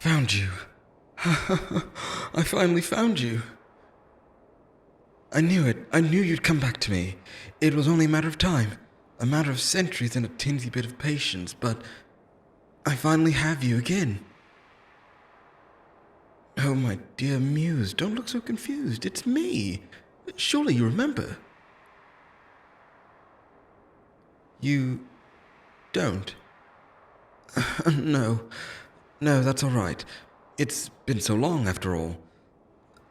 Found you. I finally found you. I knew it. I knew you'd come back to me. It was only a matter of time. A matter of centuries and a teensy bit of patience, but I finally have you again. Oh, my dear Muse, don't look so confused. It's me. Surely you remember. You don't? No. No, that's all right. It's been so long, after all.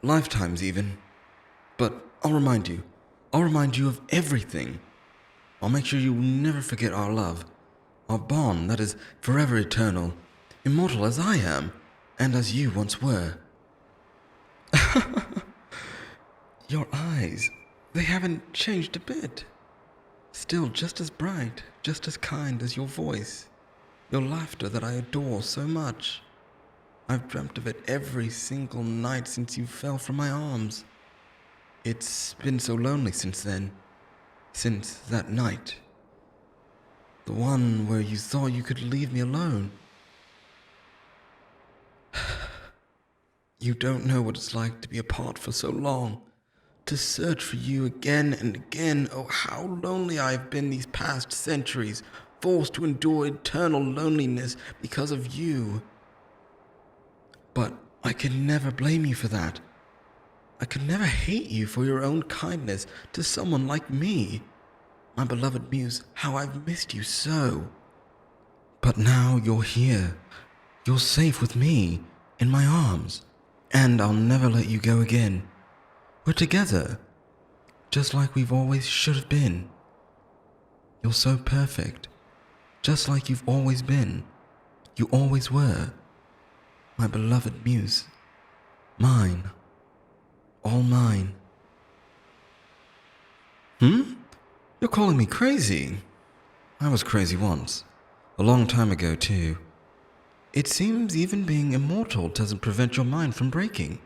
Lifetimes, even. But I'll remind you. I'll remind you of everything. I'll make sure you will never forget our love. Our bond that is forever eternal. Immortal as I am, and as you once were. Your eyes, they haven't changed a bit. Still just as bright, just as kind as your voice. Your laughter that I adore so much. I've dreamt of it every single night since you fell from my arms. It's been so lonely since then. Since that night. The one where you thought you could leave me alone. You don't know what it's like to be apart for so long. To search for you again and again. Oh, how lonely I have been these past centuries. Forced to endure eternal loneliness because of you. But I can never blame you for that. I could never hate you for your own kindness to someone like me. My beloved Muse, how I've missed you so. But now you're here. You're safe with me, in my arms, and I'll never let you go again. We're together, just like we've always should have been. You're so perfect, just like you've always been. You always were. My beloved Muse. Mine. All mine. You're calling me crazy. I was crazy once. A long time ago, too. It seems even being immortal doesn't prevent your mind from breaking.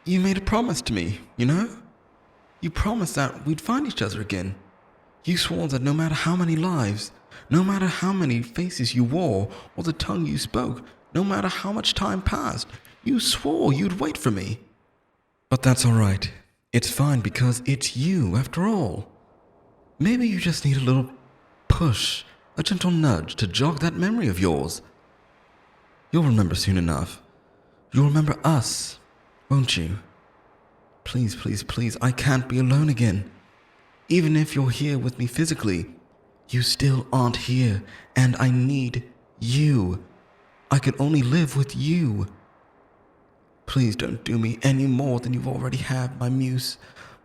You made a promise to me, you know? You promised that we'd find each other again. You swore that no matter how many lives, no matter how many faces you wore, or the tongue you spoke, no matter how much time passed, you swore you'd wait for me. But that's all right. It's fine because it's you, after all. Maybe you just need a little push, a gentle nudge to jog that memory of yours. You'll remember soon enough. You'll remember us, won't you? Please, please, please, I can't be alone again. Even if you're here with me physically, you still aren't here, and I need you. I can only live with you. Please don't do me any more than you already have, my Muse,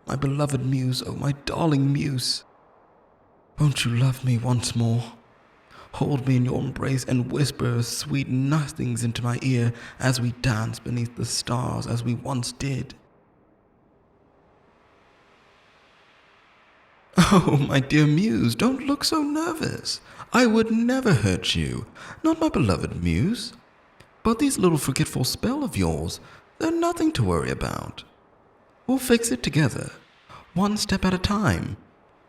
my beloved Muse, oh my darling Muse. Won't you love me once more? Hold me in your embrace and whisper sweet nothings into my ear as we dance beneath the stars as we once did. Oh, my dear Muse, don't look so nervous. I would never hurt you, not my beloved Muse. But these little forgetful spells of yours, they're nothing to worry about. We'll fix it together, one step at a time,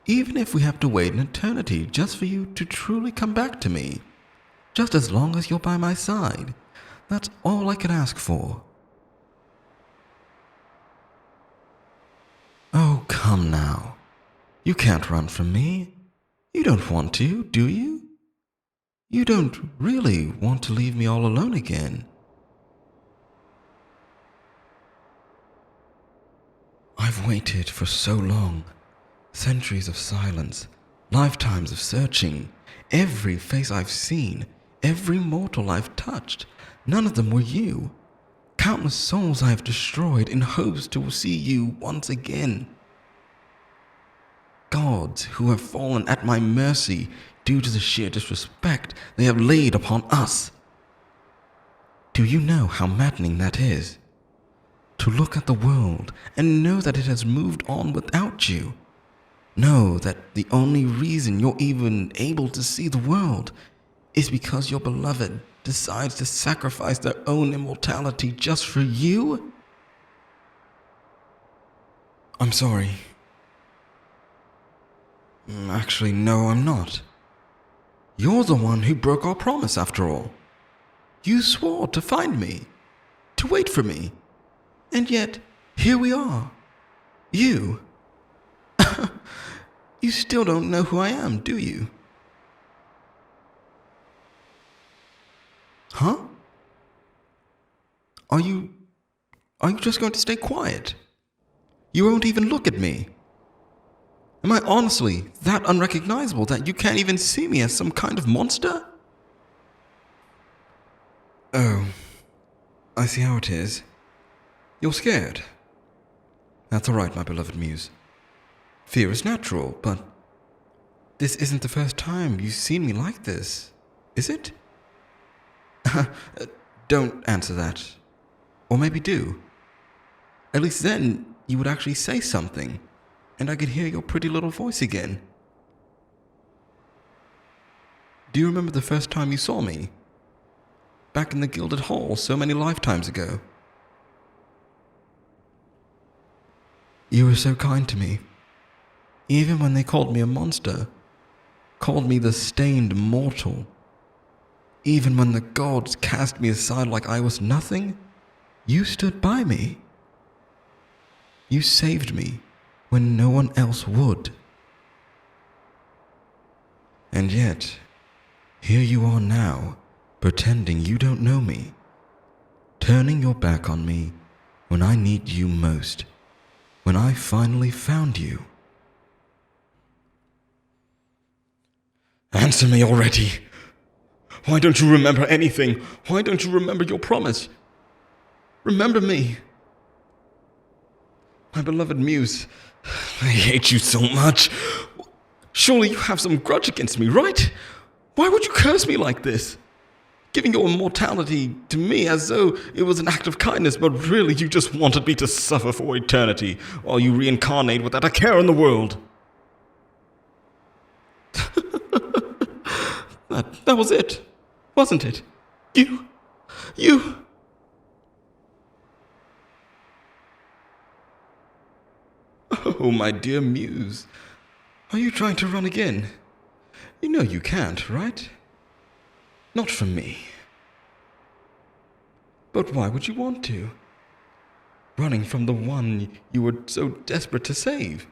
even if we have to wait an eternity just for you to truly come back to me. Just as long as you're by my side. That's all I can ask for. Oh, come now. You can't run from me. You don't want to, do you? You don't really want to leave me all alone again. I've waited for so long. Centuries of silence, lifetimes of searching. Every face I've seen, every mortal I've touched, none of them were you. Countless souls I have destroyed in hopes to see you once again. Gods who have fallen at my mercy due to the sheer disrespect they have laid upon us. Do you know how maddening that is? To look at the world and know that it has moved on without you. Know that the only reason you're even able to see the world is because your beloved decides to sacrifice their own immortality just for you? I'm sorry. Actually, no, I'm not. You're the one who broke our promise after all. You swore to find me, to wait for me, and yet here we are. You. You still don't know who I am, do you? Huh? Are you just going to stay quiet? You won't even look at me. Am I honestly that unrecognizable that you can't even see me as some kind of monster? Oh, I see how it is. You're scared. That's all right, my beloved muse. Fear is natural, but this isn't the first time you've seen me like this, is it? Don't answer that. Or maybe do. At least then you would actually say something, and I could hear your pretty little voice again. Do you remember the first time you saw me? Back in the Gilded Hall so many lifetimes ago. You were so kind to me. Even when they called me a monster, called me the stained mortal. Even when the gods cast me aside like I was nothing, you stood by me. You saved me when no one else would. And yet, here you are now, pretending you don't know me, turning your back on me when I need you most, when I finally found you. Answer me already! Why don't you remember anything? Why don't you remember your promise? Remember me. My beloved muse, I hate you so much. Surely you have some grudge against me, right? Why would you curse me like this? Giving your immortality to me as though it was an act of kindness, but really you just wanted me to suffer for eternity while you reincarnate without a care in the world. That was it, wasn't it? You. Oh, my dear muse. Are you trying to run again? You know you can't, right? Not from me. But why would you want to? Running from the one you were so desperate to save.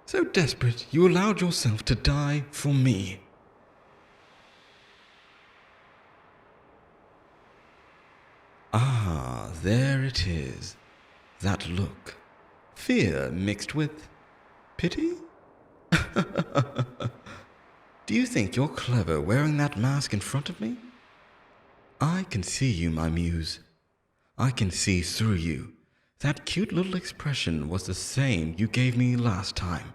So desperate you allowed yourself to die for me. Ah, there it is. That look. Fear mixed with pity? Do you think you're clever wearing that mask in front of me? I can see you, my muse. I can see through you. That cute little expression was the same you gave me last time.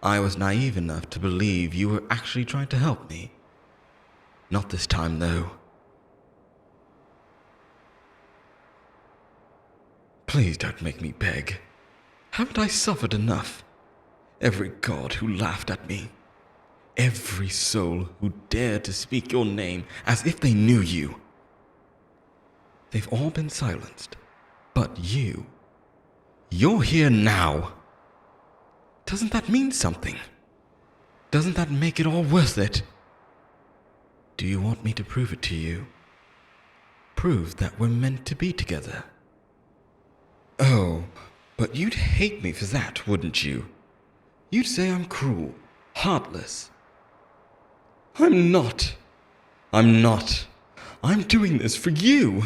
I was naive enough to believe you were actually trying to help me. Not this time, though. Please don't make me beg. Haven't I suffered enough? Every god who laughed at me. Every soul who dared to speak your name as if they knew you. They've all been silenced. But you're here now. Doesn't that mean something? Doesn't that make it all worth it? Do you want me to prove it to you? Prove that we're meant to be together? Oh, but you'd hate me for that, wouldn't you? You'd say I'm cruel, heartless. I'm not. I'm doing this for you.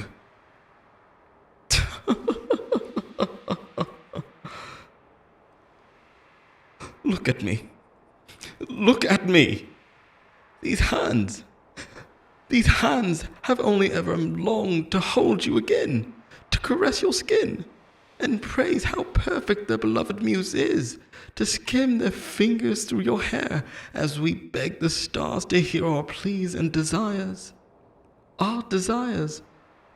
Look at me. Look at me. These hands have only ever longed to hold you again, to caress your skin, and praise how perfect the beloved muse is, to skim their fingers through your hair as we beg the stars to hear our pleas and desires. Our desires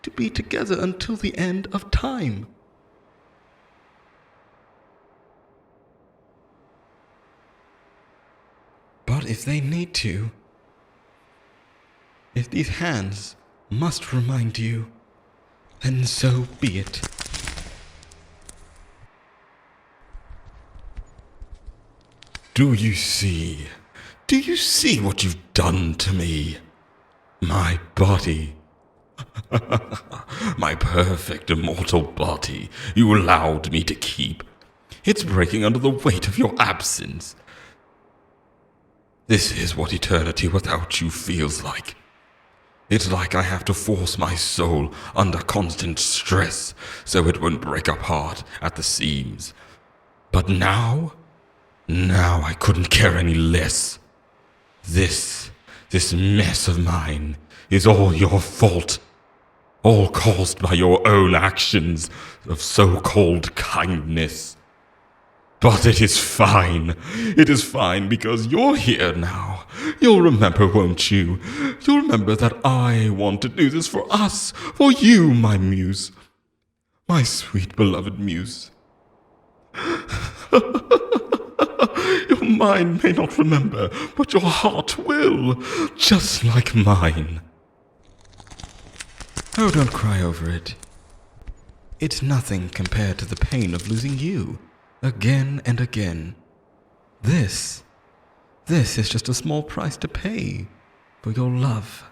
to be together until the end of time. But if they need to, if these hands must remind you, then so be it. Do you see? Do you see what you've done to me? My body. My perfect immortal body you allowed me to keep. It's breaking under the weight of your absence. This is what eternity without you feels like. It's like I have to force my soul under constant stress so it won't break apart at the seams. But now I couldn't care any less. This mess of mine is all your fault. All caused by your own actions of so-called kindness. But it is fine. It is fine because you're here now. You'll remember, won't you? You'll remember that I want to do this for us, for you, my muse. My sweet beloved muse. Your mind may not remember, but your heart will, just like mine. Oh, don't cry over it. It's nothing compared to the pain of losing you, again and again. This is just a small price to pay for your love.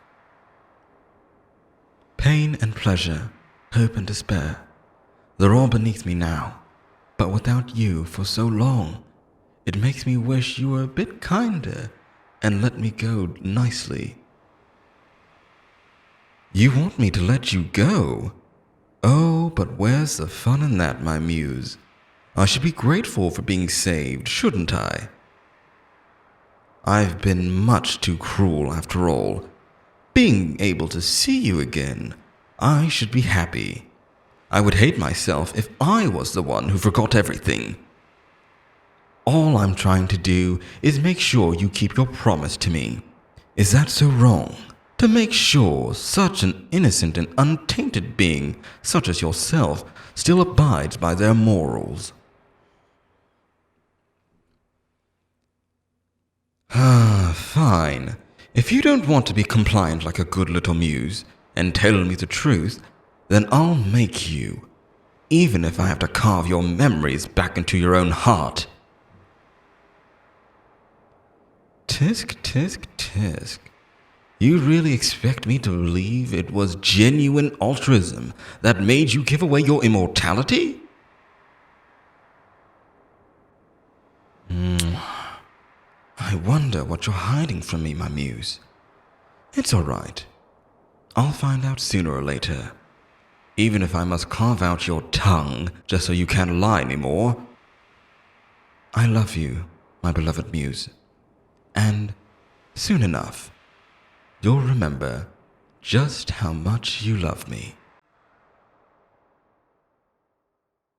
Pain and pleasure, hope and despair, they're all beneath me now. But without you for so long, it makes me wish you were a bit kinder and let me go nicely. You want me to let you go? Oh, but where's the fun in that, my muse? I should be grateful for being saved, shouldn't I? I've been much too cruel after all. Being able to see you again, I should be happy. I would hate myself if I was the one who forgot everything. All I'm trying to do is make sure you keep your promise to me. Is that so wrong? To make sure such an innocent and untainted being, such as yourself, still abides by their morals. Fine. If you don't want to be compliant like a good little muse and tell me the truth, then I'll make you, even if I have to carve your memories back into your own heart. Tisk, tisk, tisk. You really expect me to believe it was genuine altruism that made you give away your immortality? I wonder what you're hiding from me, my muse. It's all right. I'll find out sooner or later. Even if I must carve out your tongue just so you can't lie anymore. I love you, my beloved muse. And soon enough, you'll remember just how much you love me.